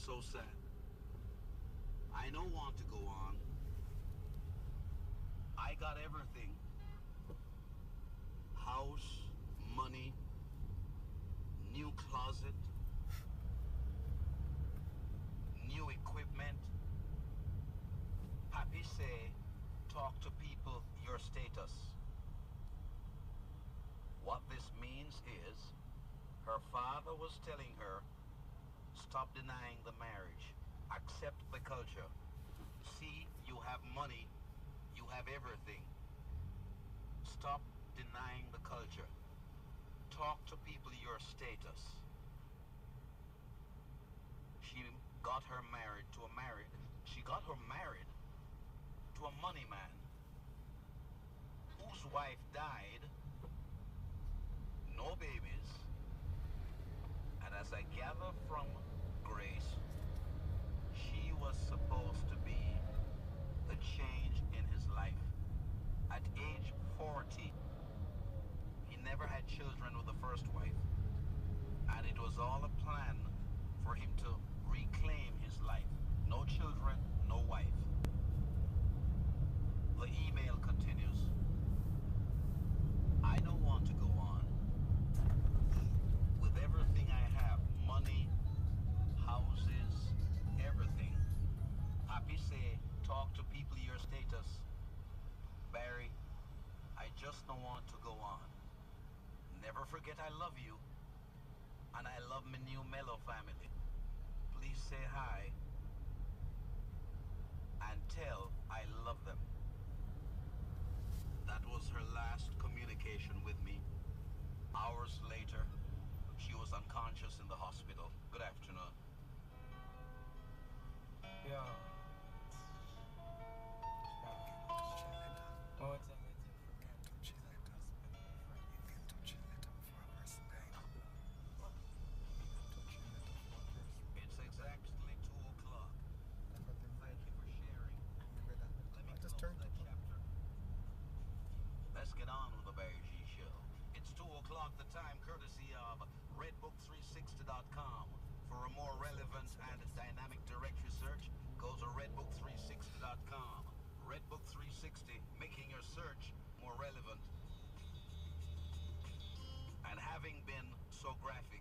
so sad. I don't want to go on. I got everything. House, money, new closet, new equipment. Papi say, talk to people your status. What this means is, her father was telling her, stop denying the marriage. Accept the culture. See, you have money. You have everything. Stop denying the culture. Talk to people your status. She got her married to a money man whose wife died, no babies, and as I gather from Grace, she was supposed to be the change in his life. At age 40, he never had children with the first wife, and it was all a plan for him to reclaim his life. No children, no wife. The email continues. I don't want to go on. With everything I have, money, houses, everything. Papi say, talk to people your status. Barry, I just don't want to go on. Never forget I love you. And I love my new Mellow family. Please say hi. And tell I love them. That was her last communication with me. Hours later, she was unconscious in the hospital. Good afternoon. Yeah. One time I did forget to chill it us. You can touch it later for a person dying. You can touch it later for a person. It's exactly 2 o'clock. Thank you for sharing. Let me just close turned that it on. chapter. Let's get on with the Barry G Show. It's 2 o'clock, the time courtesy of redbook360.com. For a more relevant and dynamic directory search, go to redbook360.com. Redbook 360, making your search more relevant. And having been so graphic